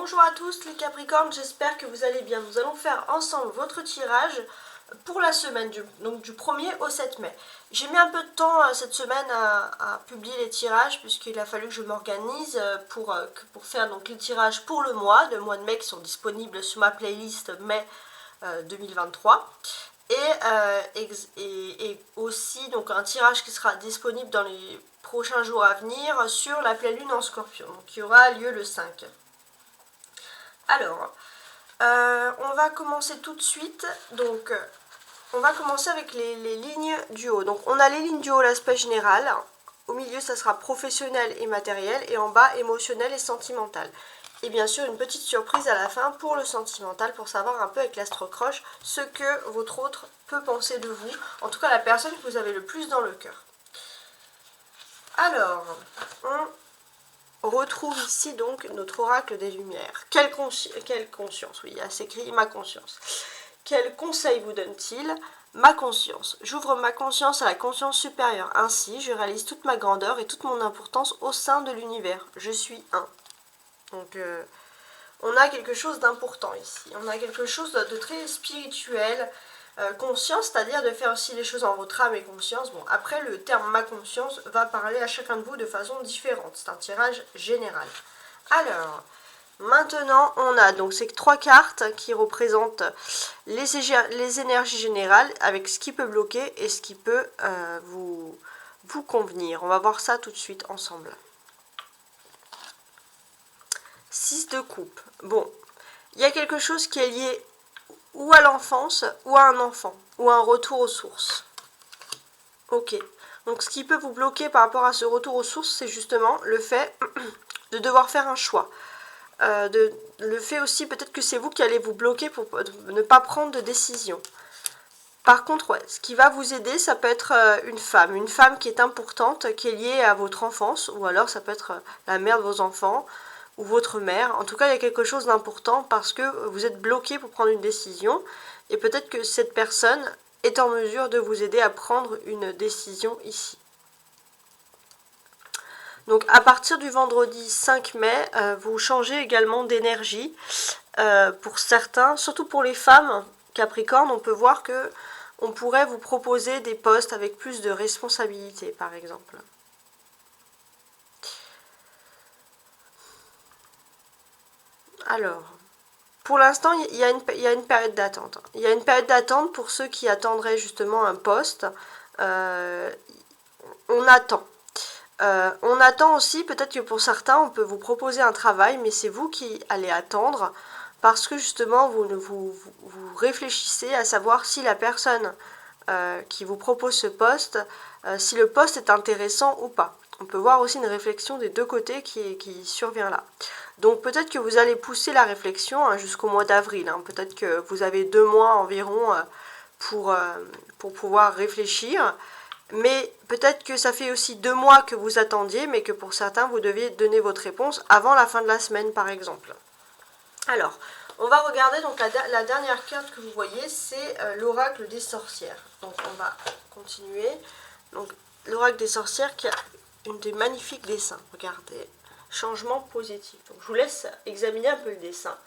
Bonjour à tous les Capricornes, j'espère que vous allez bien. Nous allons faire ensemble votre tirage pour la semaine, du 1er au 7 mai. J'ai mis un peu de temps cette semaine à publier les tirages puisqu'il a fallu que je m'organise pour faire donc les tirages pour le mois de mai qui sont disponibles sur ma playlist mai 2023. Et aussi donc un tirage qui sera disponible dans les prochains jours à venir sur la pleine lune en Scorpion, donc qui aura lieu le 5. Alors, on va commencer tout de suite. Donc, on va commencer avec les lignes du haut. Donc, on a les lignes du haut, l'aspect général. Au milieu, ça sera professionnel et matériel. Et en bas, émotionnel et sentimental. Et bien sûr, une petite surprise à la fin pour le sentimental, pour savoir un peu avec l'astro-croche ce que votre autre peut penser de vous. En tout cas, la personne que vous avez le plus dans le cœur. Alors, on retrouve ici donc notre oracle des lumières. Quelle conscience, oui, il y a s'écrit ma conscience. Quel conseil vous donne-t-il? Ma conscience. J'ouvre ma conscience à la conscience supérieure. Ainsi, je réalise toute ma grandeur et toute mon importance au sein de l'univers. Je suis un. Donc, on a quelque chose d'important ici. On a quelque chose de très spirituel. Conscience, c'est-à-dire de faire aussi les choses en votre âme et conscience. Bon, après, le terme ma conscience va parler à chacun de vous de façon différente. C'est un tirage général. Alors, maintenant, on a donc ces 3 cartes qui représentent les énergies générales avec ce qui peut bloquer et ce qui peut vous convenir. On va voir ça tout de suite ensemble. 6 de coupe. Bon, il y a quelque chose qui est lié ou à l'enfance, ou à un enfant, ou à un retour aux sources. Ok. Donc ce qui peut vous bloquer par rapport à ce retour aux sources, c'est justement le fait de devoir faire un choix. Le fait aussi, peut-être que c'est vous qui allez vous bloquer pour ne pas prendre de décision. Par contre, ouais, ce qui va vous aider, ça peut être une femme qui est importante, qui est liée à votre enfance, ou alors ça peut être la mère de vos enfants, ou votre mère. En tout cas, il y a quelque chose d'important parce que vous êtes bloqué pour prendre une décision et peut-être que cette personne est en mesure de vous aider à prendre une décision ici. Donc à partir du vendredi 5 mai, vous changez également d'énergie. Pour certains, surtout pour les femmes Capricorne, on peut voir que on pourrait vous proposer des postes avec plus de responsabilité, par exemple. Alors, pour l'instant, il y a une période d'attente. Il y a une période d'attente pour ceux qui attendraient justement un poste. On attend. On attend aussi, peut-être que pour certains, on peut vous proposer un travail, mais c'est vous qui allez attendre parce que justement, vous réfléchissez à savoir si la personne qui vous propose ce poste, si le poste est intéressant ou pas. On peut voir aussi une réflexion des deux côtés qui survient là. Donc peut-être que vous allez pousser la réflexion jusqu'au mois d'avril. Peut-être que vous avez 2 mois environ pour pouvoir réfléchir. Mais peut-être que ça fait aussi 2 mois que vous attendiez, mais que pour certains, vous deviez donner votre réponse avant la fin de la semaine, par exemple. Alors, on va regarder donc la dernière carte que vous voyez, c'est l'oracle des sorcières. Donc on va continuer. Donc l'oracle des sorcières qui a une des magnifiques dessins. Regardez, changement positif. Donc je vous laisse examiner un peu le dessin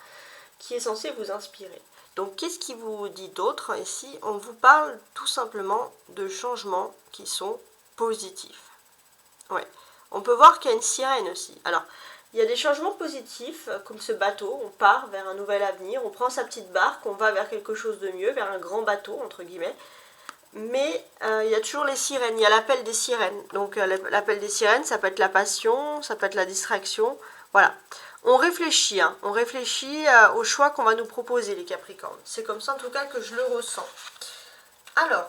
qui est censé vous inspirer. Donc qu'est-ce qui vous dit d'autre ici? On vous parle tout simplement de changements qui sont positifs. Ouais. On peut voir qu'il y a une sirène aussi. Alors, il y a des changements positifs, comme ce bateau, on part vers un nouvel avenir, on prend sa petite barque, on va vers quelque chose de mieux, vers un grand bateau, entre guillemets. Mais il y a toujours les sirènes, il y a l'appel des sirènes. Donc l'appel des sirènes, ça peut être la passion, ça peut être la distraction. Voilà. On réfléchit au choix qu'on va nous proposer, les Capricornes. C'est comme ça en tout cas que je le ressens. Alors,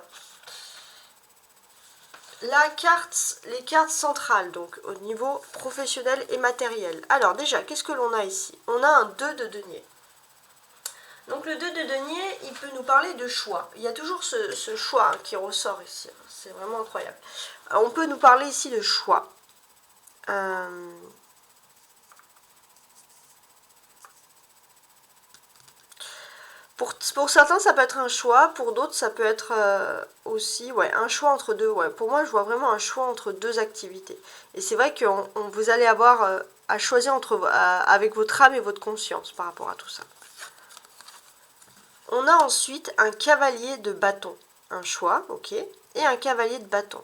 les cartes centrales, donc au niveau professionnel et matériel. Alors déjà, qu'est-ce que l'on a ici? On a un 2 de denier. Donc le 2 de denier, il peut nous parler de choix. Il y a toujours ce choix qui ressort ici. C'est vraiment incroyable. On peut nous parler ici de choix. Pour certains, ça peut être un choix. Pour d'autres, ça peut être aussi un choix entre deux. Ouais. Pour moi, je vois vraiment un choix entre 2 activités. Et c'est vrai que vous allez avoir à choisir avec votre âme et votre conscience par rapport à tout ça. On a ensuite un cavalier de bâton, un choix, ok, et un cavalier de bâton.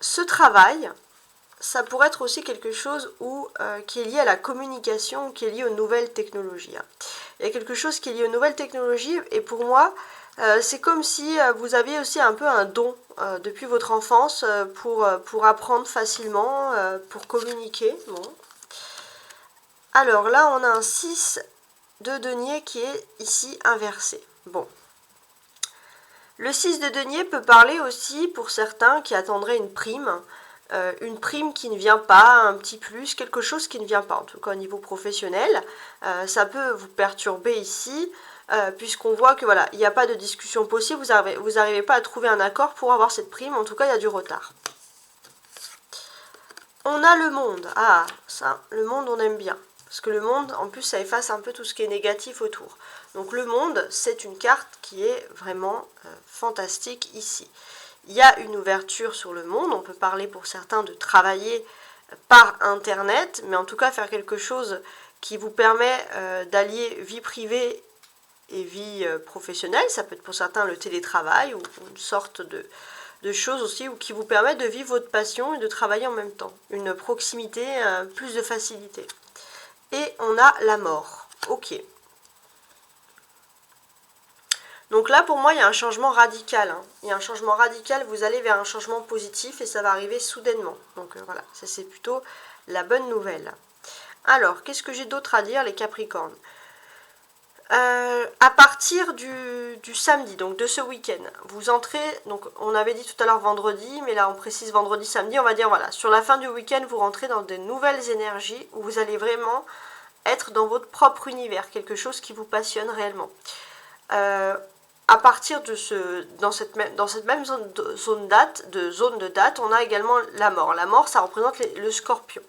Ce travail, ça pourrait être aussi quelque chose qui est lié à la communication, qui est lié aux nouvelles technologies. Il y a quelque chose qui est lié aux nouvelles technologies, et pour moi, c'est comme si vous aviez aussi un peu un don depuis votre enfance pour apprendre facilement, pour communiquer. Bon. Alors là, on a un 6 de denier qui est ici inversé. Bon. Le 6 de denier peut parler aussi pour certains qui attendraient une prime qui ne vient pas, un petit plus, quelque chose qui ne vient pas, en tout cas au niveau professionnel. Ça peut vous perturber ici, puisqu'on voit que voilà, il n'y a pas de discussion possible, vous n'arrivez pas à trouver un accord pour avoir cette prime, en tout cas il y a du retard. On a le monde. Ah, ça, le monde on aime bien. Parce que le monde, en plus, ça efface un peu tout ce qui est négatif autour. Donc le monde, c'est une carte qui est vraiment fantastique ici. Il y a une ouverture sur le monde. On peut parler pour certains de travailler par Internet, mais en tout cas faire quelque chose qui vous permet d'allier vie privée et vie professionnelle. Ça peut être pour certains le télétravail ou une sorte de choses aussi qui vous permettent de vivre votre passion et de travailler en même temps. Une proximité, plus de facilité. Et on a la mort. Ok. Donc là, pour moi, il y a un changement radical. Il y a un changement radical, vous allez vers un changement positif et ça va arriver soudainement. Donc voilà, ça c'est plutôt la bonne nouvelle. Alors, qu'est-ce que j'ai d'autre à dire, les Capricornes ? À partir du samedi, donc de ce week-end, vous entrez, donc on avait dit tout à l'heure vendredi, mais là on précise vendredi, samedi, on va dire voilà, sur la fin du week-end, vous rentrez dans de nouvelles énergies où vous allez vraiment être dans votre propre univers, quelque chose qui vous passionne réellement. À partir de dans cette même zone de date, on a également la mort. La mort, ça représente le scorpion.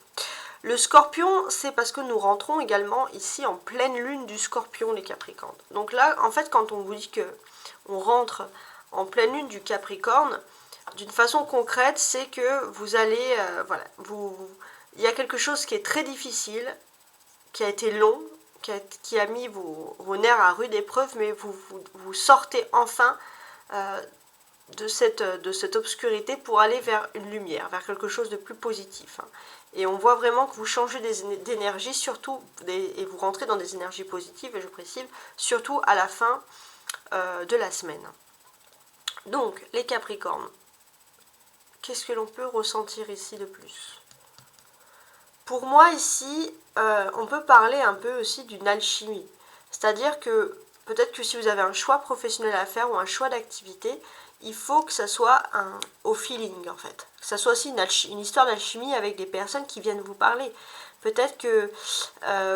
Le scorpion, c'est parce que nous rentrons également ici en pleine lune du scorpion, les Capricornes. Donc là, en fait, quand on vous dit que on rentre en pleine lune du Capricorne, d'une façon concrète, c'est que vous allez, voilà, il y a quelque chose qui est très difficile, qui a été long, qui a mis vos nerfs à rude épreuve, mais vous sortez enfin de cette obscurité pour aller vers une lumière, vers quelque chose de plus positif. Et on voit vraiment que vous changez d'énergie, surtout, et vous rentrez dans des énergies positives, et je précise, surtout à la fin de la semaine. Donc, les Capricornes, qu'est-ce que l'on peut ressentir ici de plus ? Pour moi, ici, on peut parler un peu aussi d'une alchimie. C'est-à-dire que peut-être que si vous avez un choix professionnel à faire ou un choix d'activité, il faut que ça soit au feeling en fait. Que ça soit aussi une histoire d'alchimie avec des personnes qui viennent vous parler. Peut-être que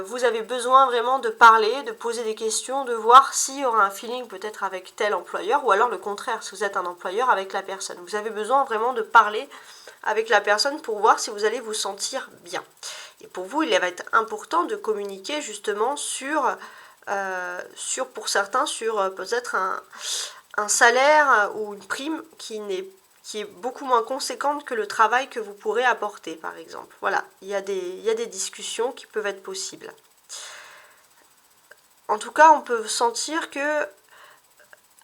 vous avez besoin vraiment de parler, de poser des questions, de voir s'il y aura un feeling peut-être avec tel employeur ou alors le contraire, si vous êtes un employeur avec la personne. Vous avez besoin vraiment de parler avec la personne pour voir si vous allez vous sentir bien. Et pour vous, il va être important de communiquer justement pour certains, sur peut-être un salaire ou une prime qui est beaucoup moins conséquente que le travail que vous pourrez apporter, par exemple. Voilà, il y a des discussions qui peuvent être possibles. En tout cas, on peut sentir que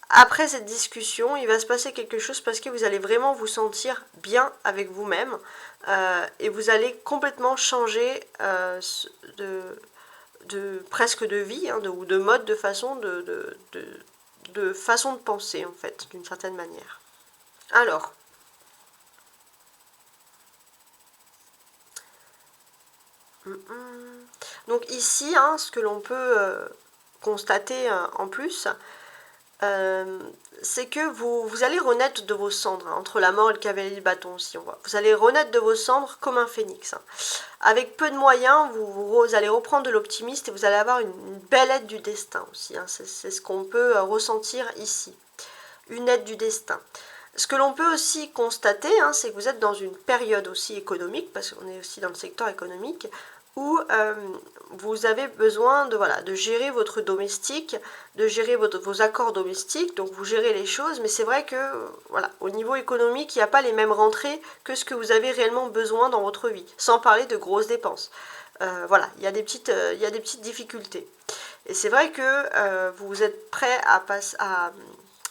après cette discussion, il va se passer quelque chose parce que vous allez vraiment vous sentir bien avec vous-même et vous allez complètement changer presque de vie ou de mode, de façon de façon de penser en fait, d'une certaine manière. Alors, donc ici, ce que l'on peut constater en plus, c'est que vous allez renaître de vos cendres, entre la mort et le cavalier de bâton aussi, on voit. Vous allez renaître de vos cendres comme un phénix. Avec peu de moyens, vous allez reprendre de l'optimisme et vous allez avoir une belle aide du destin aussi. C'est ce qu'on peut ressentir ici. Une aide du destin. Ce que l'on peut aussi constater, c'est que vous êtes dans une période aussi économique, parce qu'on est aussi dans le secteur économique, où vous avez besoin de, voilà, de gérer votre domestique, de gérer vos accords domestiques, donc vous gérez les choses, mais c'est vrai que voilà, au niveau économique, il n'y a pas les mêmes rentrées que ce que vous avez réellement besoin dans votre vie, sans parler de grosses dépenses. Voilà, il y a des petites difficultés. Et c'est vrai que vous êtes prêt à passer à...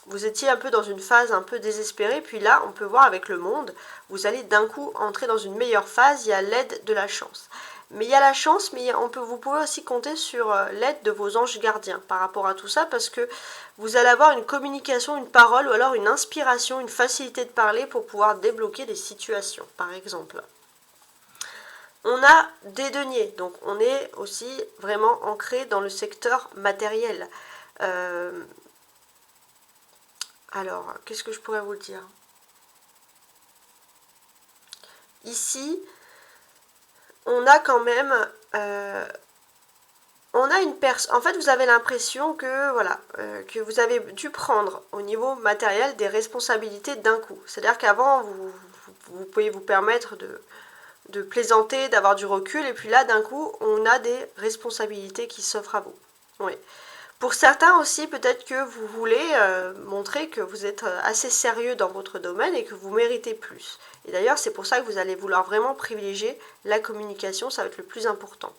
Vous étiez un peu dans une phase un peu désespérée, puis là, on peut voir avec le monde, vous allez d'un coup entrer dans une meilleure phase, il y a l'aide de la chance. Mais il y a la chance, mais vous pouvez aussi compter sur l'aide de vos anges gardiens par rapport à tout ça, parce que vous allez avoir une communication, une parole, ou alors une inspiration, une facilité de parler pour pouvoir débloquer des situations, par exemple. On a des deniers, donc on est aussi vraiment ancré dans le secteur matériel. Alors, qu'est-ce que je pourrais vous dire? Ici, on a quand même... on a une personne... En fait, vous avez l'impression que, voilà, que vous avez dû prendre au niveau matériel des responsabilités d'un coup. C'est-à-dire qu'avant, vous pouvez vous permettre de plaisanter, d'avoir du recul, et puis là, d'un coup, on a des responsabilités qui s'offrent à vous. Oui. Pour certains aussi, peut-être que vous voulez montrer que vous êtes assez sérieux dans votre domaine et que vous méritez plus. Et d'ailleurs, c'est pour ça que vous allez vouloir vraiment privilégier la communication, ça va être le plus important.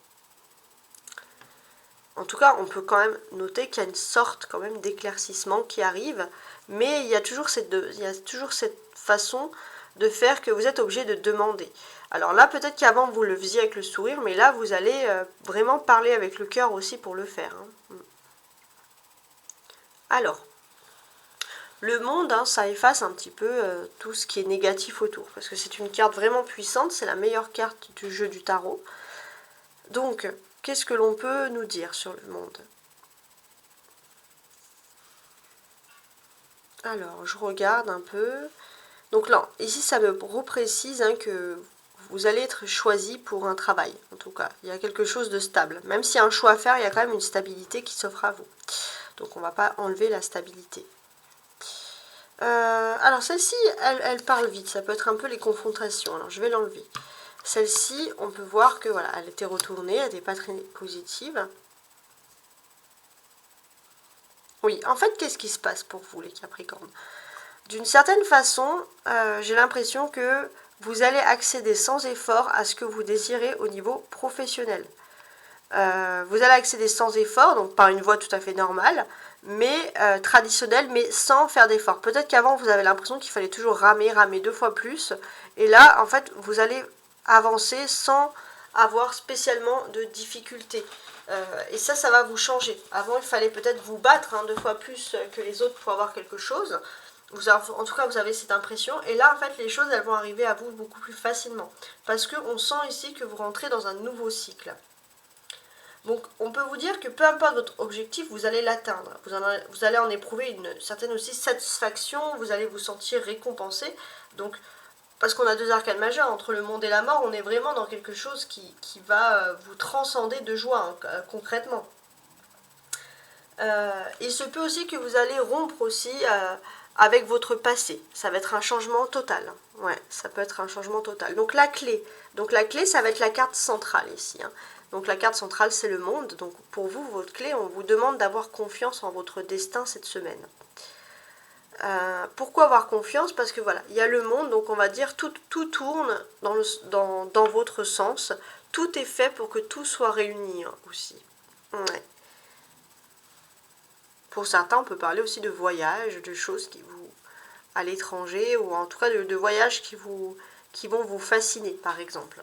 En tout cas, on peut quand même noter qu'il y a une sorte quand même d'éclaircissement qui arrive, mais il y a toujours cette façon de faire que vous êtes obligé de demander. Alors là, peut-être qu'avant vous le faisiez avec le sourire, mais là, vous allez vraiment parler avec le cœur aussi pour le faire. Alors, le monde, ça efface un petit peu tout ce qui est négatif autour, parce que c'est une carte vraiment puissante, c'est la meilleure carte du jeu du tarot. Donc, qu'est-ce que l'on peut nous dire sur le monde? Alors, je regarde un peu. Donc là, ici, ça me reprécise que vous allez être choisi pour un travail, en tout cas. Il y a quelque chose de stable. Même s'il y a un choix à faire, il y a quand même une stabilité qui s'offre à vous. Donc on ne va pas enlever la stabilité. Alors celle-ci, elle parle vite. Ça peut être un peu les confrontations. Alors je vais l'enlever. Celle-ci, on peut voir que voilà, elle était retournée, elle n'était pas très positive. Oui, en fait, qu'est-ce qui se passe pour vous, les Capricornes? D'une certaine façon, j'ai l'impression que vous allez accéder sans effort à ce que vous désirez au niveau professionnel. Vous allez accéder sans effort, donc par une voie tout à fait normale, mais traditionnelle, mais sans faire d'effort. Peut-être qu'avant, vous avez l'impression qu'il fallait toujours ramer 2 fois plus. Et là, en fait, vous allez avancer sans avoir spécialement de difficultés. Et ça va vous changer. Avant, il fallait peut-être vous battre 2 fois plus que les autres pour avoir quelque chose. En tout cas, vous avez cette impression. Et là, en fait, les choses, elles vont arriver à vous beaucoup plus facilement. Parce qu'on sent ici que vous rentrez dans un nouveau cycle. Donc, on peut vous dire que peu importe votre objectif, vous allez l'atteindre. Vous allez en éprouver une certaine aussi satisfaction. Vous allez vous sentir récompensé. Donc, parce qu'on a 2 arcanes majeures, entre le monde et la mort, on est vraiment dans quelque chose qui va vous transcender de joie, concrètement. Il se peut aussi que vous allez rompre aussi avec votre passé. Ça va être un changement total. Ouais, ça peut être un changement total. Donc la clé, ça va être la carte centrale ici. Donc la carte centrale, c'est le monde. Donc pour vous, votre clé, on vous demande d'avoir confiance en votre destin cette semaine. Pourquoi avoir confiance? Parce que voilà, il y a le monde, donc on va dire tout tourne dans votre sens. Tout est fait pour que tout soit réuni aussi. Ouais. Pour certains, on peut parler aussi de voyages, de choses qui vous à l'étranger, ou en tout cas de voyages qui vont vous fasciner, par exemple.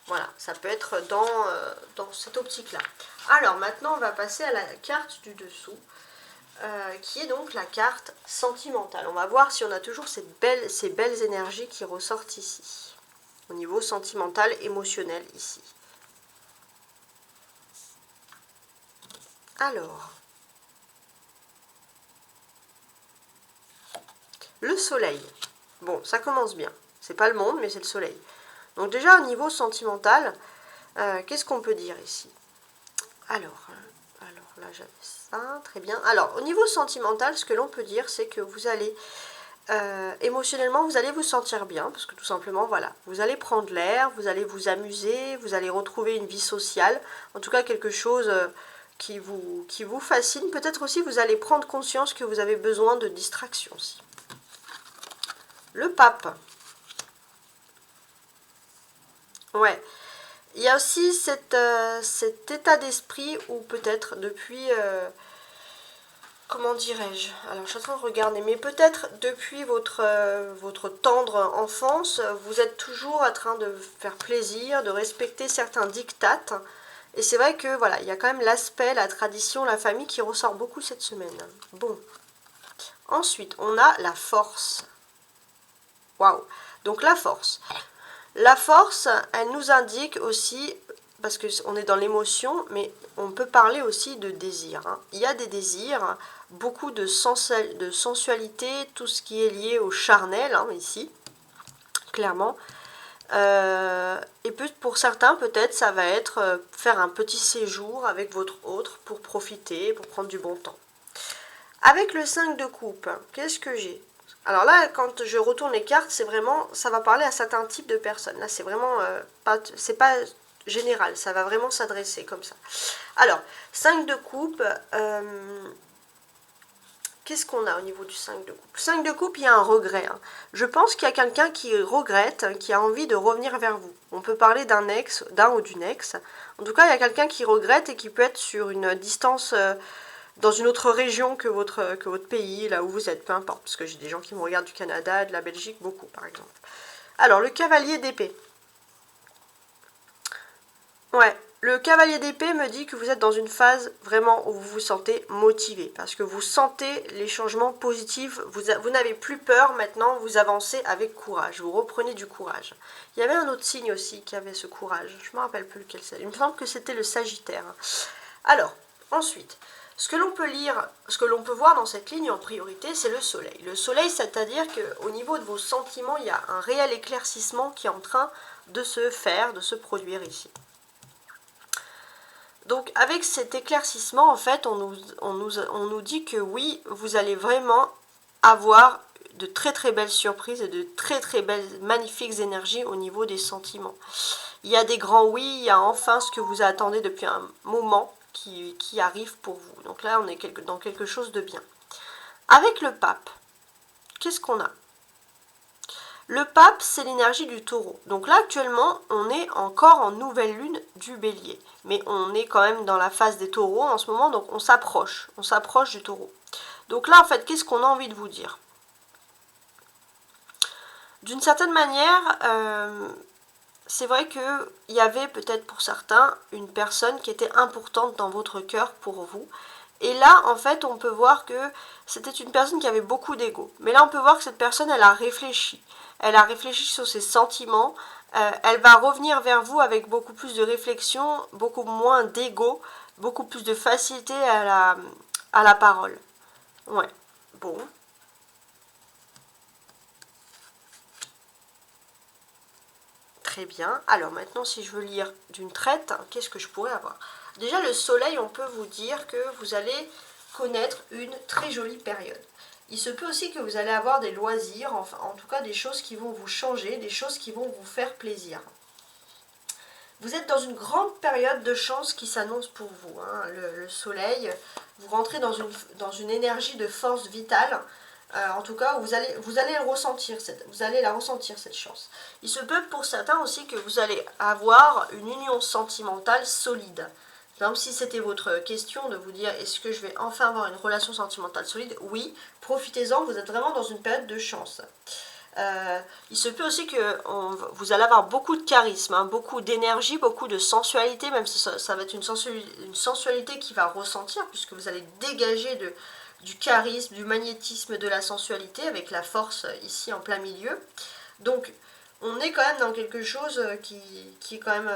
Voilà, ça peut être dans cette optique-là. Alors maintenant, on va passer à la carte du dessous, qui est donc la carte sentimentale. On va voir si on a toujours ces belles énergies qui ressortent ici, au niveau sentimental, émotionnel ici. Alors, le soleil. Bon, ça commence bien. C'est pas le monde, mais c'est le soleil. Donc déjà, au niveau sentimental, qu'est-ce qu'on peut dire ici? Alors là, j'avais ça, très bien. Alors, au niveau sentimental, ce que l'on peut dire, c'est que vous allez émotionnellement, vous allez vous sentir bien, parce que tout simplement, voilà, vous allez prendre l'air, vous allez vous amuser, vous allez retrouver une vie sociale, en tout cas quelque chose qui vous fascine. Peut-être aussi, vous allez prendre conscience que vous avez besoin de distraction aussi. Le pape. Ouais. Il y a aussi cet état d'esprit où peut-être depuis... comment dirais-je? Alors, je suis en train de regarder, mais peut-être depuis votre tendre enfance, vous êtes toujours en train de faire plaisir, de respecter certains dictates. Et c'est vrai que, voilà, il y a quand même l'aspect, la tradition, la famille qui ressort beaucoup cette semaine. Bon. Ensuite, on a la force. Waouh! Donc, la force. La force, elle nous indique aussi, parce qu'on est dans l'émotion, mais on peut parler aussi de désir. Hein. Il y a des désirs, beaucoup de sensualité, tout ce qui est lié au charnel, hein, ici, clairement. Et pour certains, peut-être, ça va être faire un petit séjour avec votre autre pour profiter, pour prendre du bon temps. Avec le 5 de coupe, qu'est-ce que j'ai? Alors là, quand je retourne les cartes, c'est vraiment, ça va parler à certains types de personnes. Là, c'est vraiment c'est pas général, ça va vraiment s'adresser comme ça. Alors, 5 de coupe, qu'est-ce qu'on a au niveau du 5 de coupe? 5 de coupe, il y a un regret. Hein. Je pense qu'il y a quelqu'un qui regrette, qui a envie de revenir vers vous. On peut parler d'un ex, d'un ou d'une ex. En tout cas, il y a quelqu'un qui regrette et qui peut être sur une distance... dans une autre région que votre pays, là où vous êtes, peu importe, parce que j'ai des gens qui me regardent du Canada, de la Belgique, beaucoup par exemple. Alors, le cavalier d'épée. Ouais, le cavalier d'épée me dit que vous êtes dans une phase vraiment où vous vous sentez motivé, parce que vous sentez les changements positifs, vous n'avez plus peur maintenant, vous avancez avec courage, vous reprenez du courage. Il y avait un autre signe aussi qui avait ce courage, je ne me rappelle plus lequel c'est, il me semble que c'était le Sagittaire. Alors, ensuite... Ce que l'on peut lire, ce que l'on peut voir dans cette ligne en priorité, c'est le soleil. Le soleil, c'est-à-dire qu'au niveau de vos sentiments, il y a un réel éclaircissement qui est en train de se faire, de se produire ici. Donc avec cet éclaircissement, en fait, on nous dit que oui, vous allez vraiment avoir de très très belles surprises et de très très belles, magnifiques énergies au niveau des sentiments. Il y a des grands oui, il y a enfin ce que vous attendez depuis un moment, qui arrive pour vous. Donc là, on est dans quelque chose de bien. Avec le pape, qu'est-ce qu'on a? Le pape, c'est l'énergie du taureau. Donc là, actuellement, on est encore en nouvelle lune du bélier. Mais on est quand même dans la phase des taureaux en ce moment, donc on s'approche du taureau. Donc là, en fait, qu'est-ce qu'on a envie de vous dire? D'une certaine manière, c'est vrai qu'il y avait peut-être pour certains une personne qui était importante dans votre cœur pour vous. Et là, en fait, on peut voir que c'était une personne qui avait beaucoup d'ego. Mais là, on peut voir que cette personne, elle a réfléchi. Elle a réfléchi sur ses sentiments. Elle va revenir vers vous avec beaucoup plus de réflexion, beaucoup moins d'ego, beaucoup plus de facilité à la parole. Ouais, bon. Très bien. Alors maintenant, si je veux lire d'une traite, qu'est-ce que je pourrais avoir? Déjà, le soleil, on peut vous dire que vous allez connaître une très jolie période. Il se peut aussi que vous allez avoir des loisirs, enfin, en tout cas des choses qui vont vous changer, des choses qui vont vous faire plaisir. Vous êtes dans une grande période de chance qui s'annonce pour vous. Hein. Le soleil, vous rentrez dans une énergie de force vitale. En tout cas, vous allez la ressentir cette chance. Il se peut pour certains aussi que vous allez avoir une union sentimentale solide. Par exemple, si c'était votre question de vous dire est-ce que je vais enfin avoir une relation sentimentale solide, oui, profitez-en, vous êtes vraiment dans une période de chance. Il se peut aussi que vous allez avoir beaucoup de charisme, hein, beaucoup d'énergie, beaucoup de sensualité, même si ça va être une sensualité qui va ressentir, puisque vous allez dégager du charisme, du magnétisme, de la sensualité, avec la force ici en plein milieu. Donc, on est quand même dans quelque chose qui est quand même,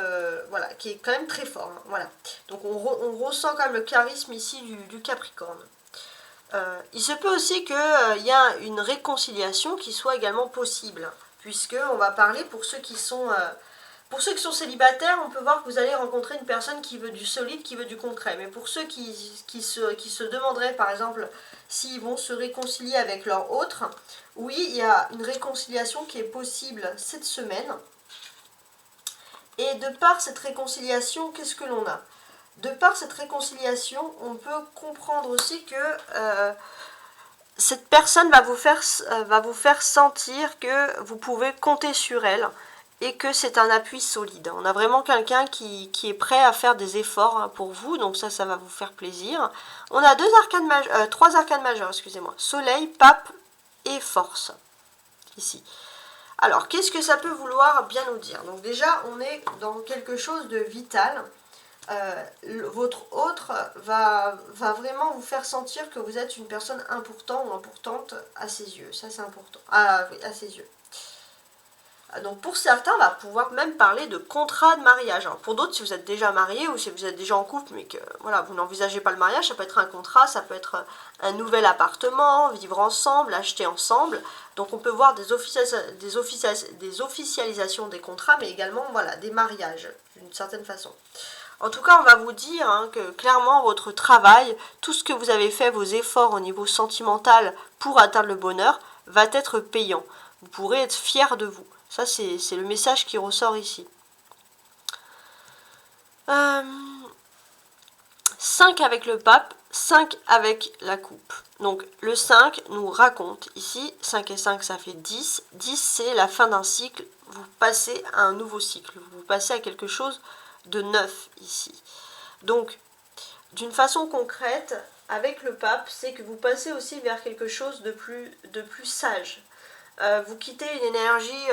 voilà, qui est quand même très fort. Hein, voilà. Donc, on ressent quand même le charisme ici du Capricorne. Il se peut aussi qu'il y a une réconciliation qui soit également possible, puisque on va parler pour ceux qui sont Pour ceux qui sont célibataires, on peut voir que vous allez rencontrer une personne qui veut du solide, qui veut du concret. Mais pour ceux qui se demanderaient, par exemple, s'ils vont se réconcilier avec leur autre, oui, il y a une réconciliation qui est possible cette semaine. Et de par cette réconciliation, qu'est-ce que l'on a? De par cette réconciliation, on peut comprendre aussi que cette personne va vous faire sentir que vous pouvez compter sur elle et que c'est un appui solide. On a vraiment quelqu'un qui est prêt à faire des efforts pour vous, donc ça va vous faire plaisir. On a trois arcanes majeures, excusez-moi. Soleil, pape et force, ici. Alors, qu'est-ce que ça peut vouloir bien nous dire? Donc déjà, on est dans quelque chose de vital. Votre autre va vraiment vous faire sentir que vous êtes une personne importante ou importante à ses yeux. Ça, c'est important. Ah oui, à ses yeux. Donc pour certains, on va pouvoir même parler de contrat de mariage. Alors pour d'autres, si vous êtes déjà marié ou si vous êtes déjà en couple, mais que voilà, vous n'envisagez pas le mariage, ça peut être un contrat, ça peut être un nouvel appartement, vivre ensemble, acheter ensemble. Donc on peut voir des officialisations des contrats, mais également voilà, des mariages, d'une certaine façon. En tout cas, on va vous dire que clairement, votre travail, tout ce que vous avez fait, vos efforts au niveau sentimental pour atteindre le bonheur, va être payant. Vous pourrez être fier de vous. Ça, c'est le message qui ressort ici. 5 avec le pape, 5 avec la coupe. Donc le 5 nous raconte ici, 5 et 5 ça fait 10. 10 c'est la fin d'un cycle, vous passez à un nouveau cycle, vous passez à quelque chose de neuf ici. Donc d'une façon concrète, avec le pape, c'est que vous passez aussi vers quelque chose de plus sage. Vous quittez une énergie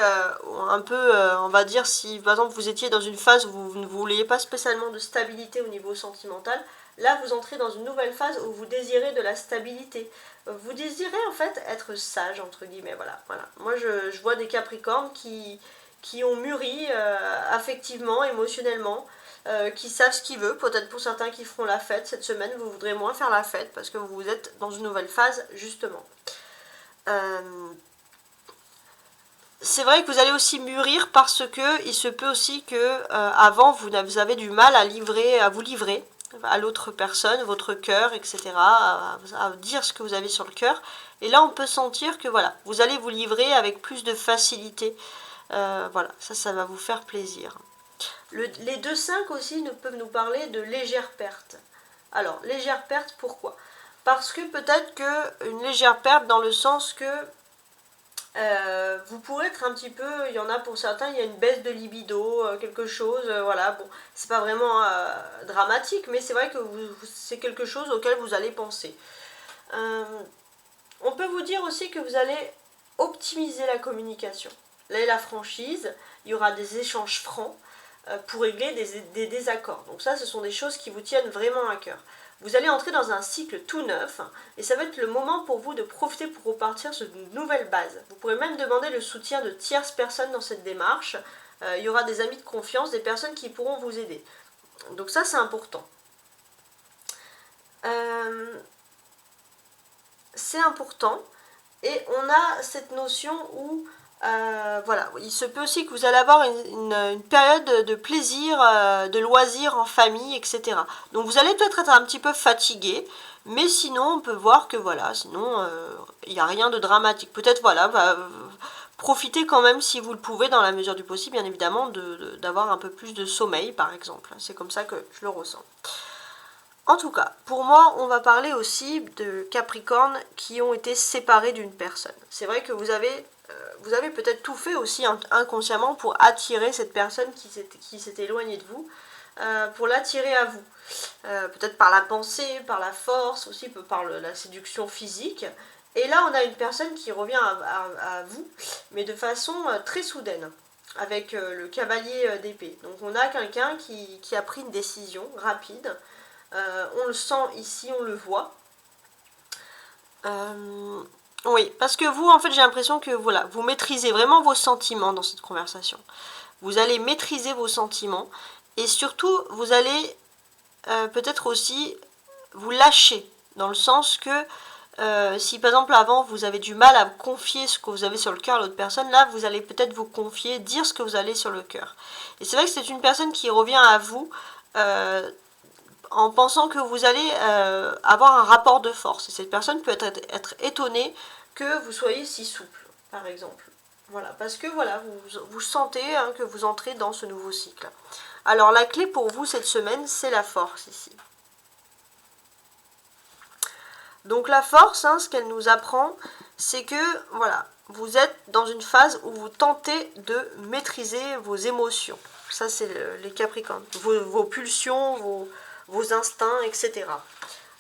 un peu, on va dire, si par exemple vous étiez dans une phase où vous ne vouliez pas spécialement de stabilité au niveau sentimental, là vous entrez dans une nouvelle phase où vous désirez de la stabilité. Vous désirez en fait être sage, entre guillemets, voilà. Moi je vois des Capricornes qui ont mûri affectivement, émotionnellement, qui savent ce qu'ils veulent, peut-être pour certains qui feront la fête cette semaine, vous voudrez moins faire la fête parce que vous êtes dans une nouvelle phase justement. C'est vrai que vous allez aussi mûrir parce que il se peut aussi que avant vous avez du mal à vous livrer à l'autre personne, votre cœur, etc., à dire ce que vous avez sur le cœur. Et là, on peut sentir que voilà, vous allez vous livrer avec plus de facilité. Voilà, ça va vous faire plaisir. Les 2-5 aussi peuvent nous parler de légère perte. Alors, légère perte, pourquoi? Parce que peut-être qu'une légère perte dans le sens que vous pourrez être un petit peu, il y en a pour certains, il y a une baisse de libido, quelque chose, voilà, bon, c'est pas vraiment dramatique, mais c'est vrai que c'est quelque chose auquel vous allez penser. On peut vous dire aussi que vous allez optimiser la communication. Là, la franchise, il y aura des échanges francs pour régler des désaccords. Donc ça, ce sont des choses qui vous tiennent vraiment à cœur. Vous allez entrer dans un cycle tout neuf et ça va être le moment pour vous de profiter pour repartir sur une nouvelle base. Vous pourrez même demander le soutien de tierces personnes dans cette démarche. Il y aura des amis de confiance, des personnes qui pourront vous aider. Donc ça, c'est important. C'est important et on a cette notion où voilà, il se peut aussi que vous allez avoir une période de plaisir, de loisirs en famille, etc. Donc vous allez peut-être être un petit peu fatigué, mais sinon on peut voir que voilà, sinon il n'y a rien de dramatique. Peut-être voilà, profitez quand même si vous le pouvez dans la mesure du possible, bien évidemment, d'avoir un peu plus de sommeil par exemple. C'est comme ça que je le ressens. En tout cas, pour moi, on va parler aussi de Capricornes qui ont été séparés d'une personne. C'est vrai que vous avez peut-être tout fait aussi inconsciemment pour attirer cette personne qui s'était éloignée de vous, pour l'attirer à vous. Peut-être par la pensée, par la force, aussi par la séduction physique. Et là, on a une personne qui revient à vous, mais de façon très soudaine, avec le cavalier d'épée. Donc on a quelqu'un qui a pris une décision rapide. On le sent ici, on le voit. Oui, parce que vous, en fait, j'ai l'impression que voilà, vous maîtrisez vraiment vos sentiments dans cette conversation. Vous allez maîtriser vos sentiments et surtout, vous allez peut-être aussi vous lâcher dans le sens que si par exemple avant vous avez du mal à confier ce que vous avez sur le cœur à l'autre personne, là vous allez peut-être vous confier, dire ce que vous avez sur le cœur. Et c'est vrai que c'est une personne qui revient à vous en pensant que vous allez avoir un rapport de force. Et cette personne peut être étonnée que vous soyez si souple, par exemple. Voilà, parce que voilà, vous sentez que vous entrez dans ce nouveau cycle. Alors la clé pour vous cette semaine, c'est la force ici. Donc la force, ce qu'elle nous apprend, c'est que voilà, vous êtes dans une phase où vous tentez de maîtriser vos émotions. Ça c'est les Capricornes, vos pulsions, vos instincts, etc.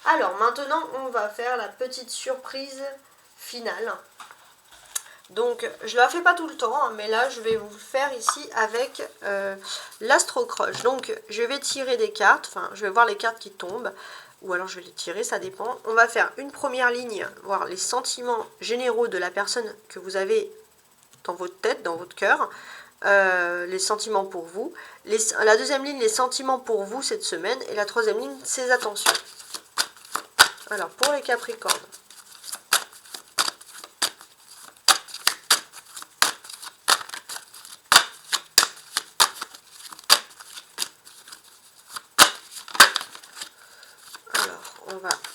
Alors maintenant, on va faire la petite surprise finale. Donc, je ne la fais pas tout le temps, mais là, je vais vous le faire ici avec l'Astro-Crush. Donc, je vais tirer des cartes, enfin, je vais voir les cartes qui tombent, ou alors je vais les tirer, ça dépend. On va faire une première ligne, voir les sentiments généraux de la personne que vous avez dans votre tête, dans votre cœur, les sentiments pour vous. La deuxième ligne, les sentiments pour vous cette semaine, et la troisième ligne, ses attentions. Alors, pour les Capricornes.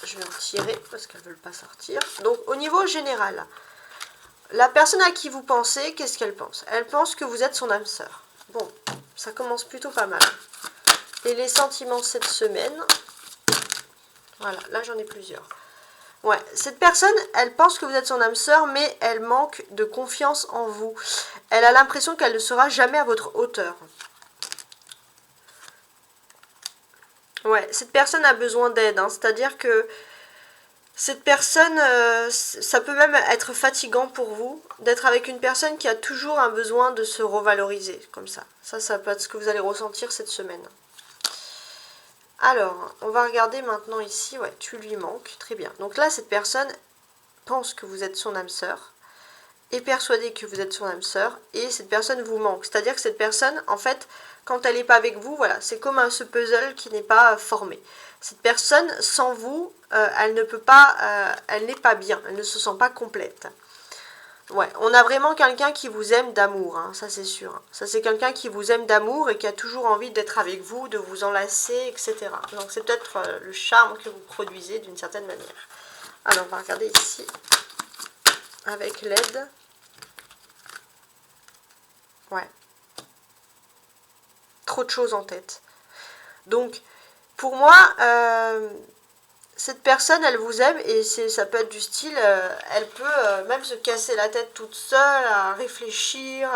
Je vais en tirer parce qu'elles ne veulent pas sortir. Donc au niveau général, la personne à qui vous pensez, qu'est-ce qu'elle pense? Elle pense que vous êtes son âme sœur. Bon, ça commence plutôt pas mal. Et les sentiments cette semaine, voilà, là j'en ai plusieurs. Ouais, cette personne, elle pense que vous êtes son âme sœur, mais elle manque de confiance en vous. Elle a l'impression qu'elle ne sera jamais à votre hauteur. Ouais, cette personne a besoin d'aide, c'est-à-dire que cette personne, ça peut même être fatigant pour vous d'être avec une personne qui a toujours un besoin de se revaloriser, comme ça. Ça peut être ce que vous allez ressentir cette semaine. Alors, on va regarder maintenant ici, ouais, tu lui manques, très bien. Donc là, cette personne pense que vous êtes son âme sœur, est persuadée que vous êtes son âme sœur, et cette personne vous manque. C'est-à-dire que cette personne, en fait, quand elle n'est pas avec vous, voilà, c'est comme ce puzzle qui n'est pas formé. Cette personne, sans vous, elle ne peut pas, elle n'est pas bien, elle ne se sent pas complète. Ouais, on a vraiment quelqu'un qui vous aime d'amour, ça c'est sûr. Ça c'est quelqu'un qui vous aime d'amour et qui a toujours envie d'être avec vous, de vous enlacer, etc. Donc c'est peut-être le charme que vous produisez d'une certaine manière. Alors on va regarder ici, avec l'aide. Ouais. Trop de choses en tête. Donc, pour moi, cette personne, elle vous aime et ça peut être du style, elle peut même se casser la tête toute seule, à réfléchir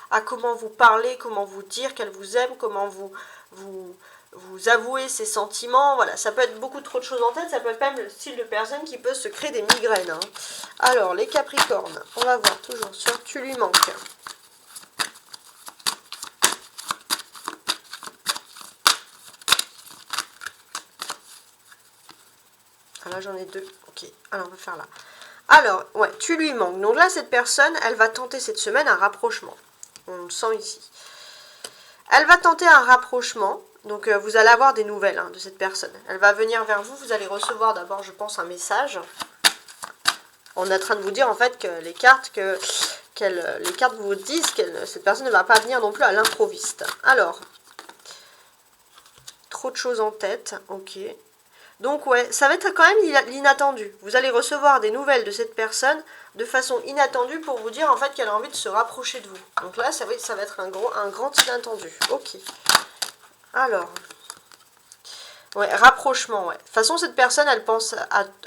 à comment vous parler, comment vous dire qu'elle vous aime, comment vous avouer ses sentiments. Voilà, ça peut être beaucoup trop de choses en tête, ça peut être même le style de personne qui peut se créer des migraines. Alors, les Capricornes, on va voir toujours sur tu lui manques. Là j'en ai deux, ok, alors on va faire là. Alors, ouais, tu lui manques. Donc là, cette personne, elle va tenter cette semaine un rapprochement. On le sent ici. Elle va tenter un rapprochement. Donc vous allez avoir des nouvelles de cette personne. Elle va venir vers vous. Vous allez recevoir d'abord, je pense, un message. On est en train de vous dire en fait que les cartes vous disent que cette personne ne va pas venir non plus à l'improviste. Alors, trop de choses en tête, ok. Donc ouais, ça va être quand même l'inattendu. Vous allez recevoir des nouvelles de cette personne de façon inattendue pour vous dire en fait qu'elle a envie de se rapprocher de vous. Donc là, ça va être un grand inattendu. Ok. Alors, ouais, rapprochement, ouais. De toute façon, cette personne, elle pense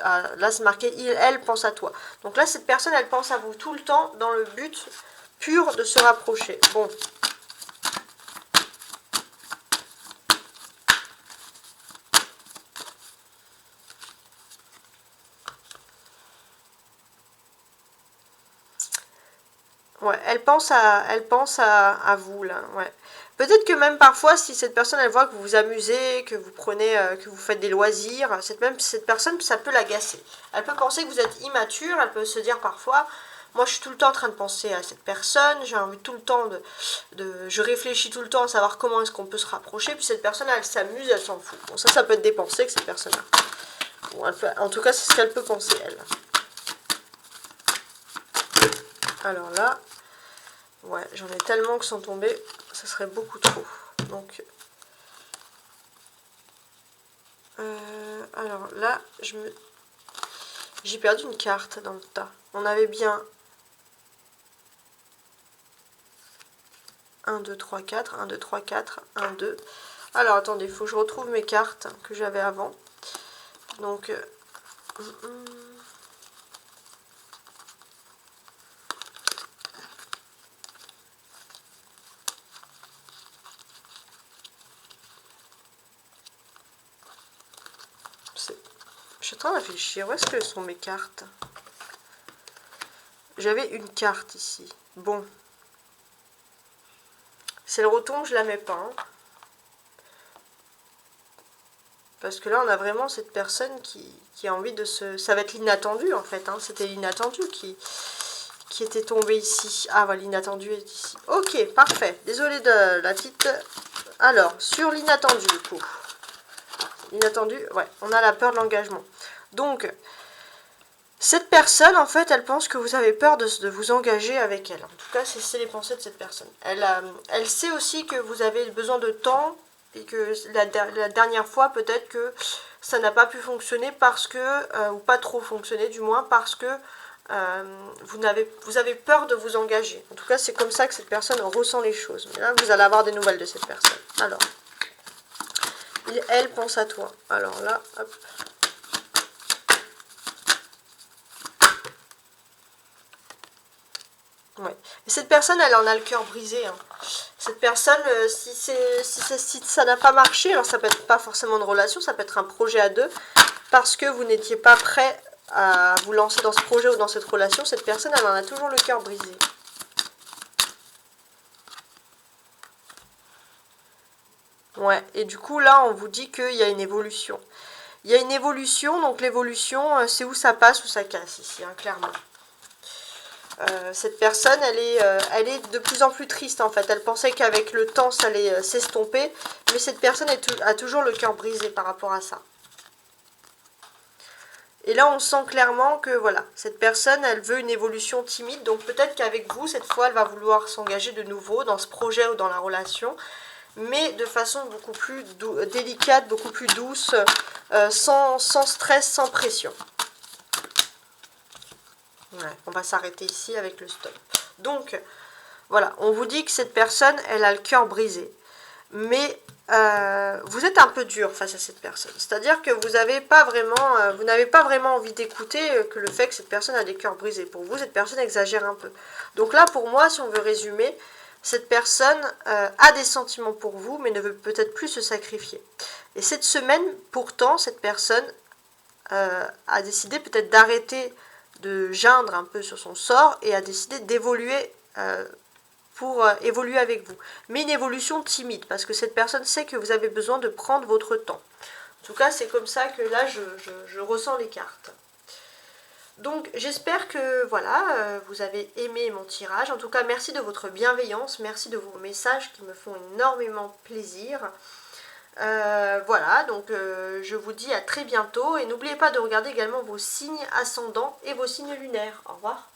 là c'est marqué, elle pense à toi. Donc là, cette personne, elle pense à vous tout le temps dans le but pur de se rapprocher. Bon. Ouais, elle pense à vous là, ouais. Peut-être que même parfois, si cette personne elle voit que vous vous amusez, que vous prenez, que vous faites des loisirs, cette personne, ça peut l'agacer. Elle peut penser que vous êtes immature, elle peut se dire parfois, moi je suis tout le temps en train de penser à cette personne, j'ai envie tout le temps je réfléchis tout le temps à savoir comment est-ce qu'on peut se rapprocher, puis cette personne elle s'amuse, elle s'en fout. Bon, ça peut être des pensées que cette personne a. Bon, en tout cas, c'est ce qu'elle peut penser elle. Alors là, ouais, j'en ai tellement que sont tombés, ça serait beaucoup trop. Donc, alors là, j'ai perdu une carte dans le tas. On avait bien 1, 2, 3, 4, 1, 2, 3, 4, 1, 2. Alors attendez, il faut que je retrouve mes cartes que j'avais avant. Donc, je suis en train de réfléchir, où est-ce que sont mes cartes? J'avais une carte ici. Bon. Si elle retombe, je la mets pas. Hein. Parce que là, on a vraiment cette personne qui a envie de se... Ça va être l'inattendu, en fait. Hein. C'était l'inattendu qui était tombé ici. Ah, voilà, l'inattendu est ici. Ok, parfait. Désolée de la petite... Alors, sur l'inattendu, du coup. L'inattendu, ouais, on a la peur de l'engagement. Donc, cette personne, en fait, elle pense que vous avez peur de vous engager avec elle. En tout cas, c'est les pensées de cette personne. Elle sait aussi que vous avez besoin de temps et que la dernière fois, peut-être que ça n'a pas pu fonctionner parce que, ou pas trop fonctionner du moins, parce que vous avez peur de vous engager. En tout cas, c'est comme ça que cette personne ressent les choses. Mais là, vous allez avoir des nouvelles de cette personne. Alors, elle pense à toi. Alors là, hop. Ouais. Et cette personne, elle en a le cœur brisé. Hein. Cette personne, si ça n'a pas marché, alors ça peut être pas forcément une relation, ça peut être un projet à deux, parce que vous n'étiez pas prêt à vous lancer dans ce projet ou dans cette relation, cette personne, elle en a toujours le cœur brisé. Ouais, et du coup, là, on vous dit qu'il y a une évolution. Il y a une évolution, donc l'évolution, c'est où ça passe ou ça casse ici, hein, clairement. Cette personne, elle est de plus en plus triste en fait. Elle pensait qu'avec le temps, ça allait s'estomper. Mais cette personne a toujours le cœur brisé par rapport à ça. Et là, on sent clairement que voilà, cette personne, elle veut une évolution timide. Donc peut-être qu'avec vous, cette fois, elle va vouloir s'engager de nouveau dans ce projet ou dans la relation. Mais de façon beaucoup plus délicate, beaucoup plus douce, sans stress, sans pression. Ouais, on va s'arrêter ici avec le stop. Donc, voilà, on vous dit que cette personne, elle a le cœur brisé. Mais vous êtes un peu dur face à cette personne. C'est-à-dire que vous n'avez pas vraiment envie d'écouter que le fait que cette personne a des cœurs brisés. Pour vous, cette personne exagère un peu. Donc là, pour moi, si on veut résumer, cette personne a des sentiments pour vous, mais ne veut peut-être plus se sacrifier. Et cette semaine, pourtant, cette personne a décidé peut-être d'arrêter de geindre un peu sur son sort et a décidé d'évoluer pour évoluer avec vous. Mais une évolution timide, parce que cette personne sait que vous avez besoin de prendre votre temps. En tout cas, c'est comme ça que là, je ressens les cartes. Donc, j'espère que voilà, vous avez aimé mon tirage. En tout cas, merci de votre bienveillance, merci de vos messages qui me font énormément plaisir. Voilà, donc je vous dis à très bientôt et n'oubliez pas de regarder également vos signes ascendants et vos signes lunaires. Au revoir.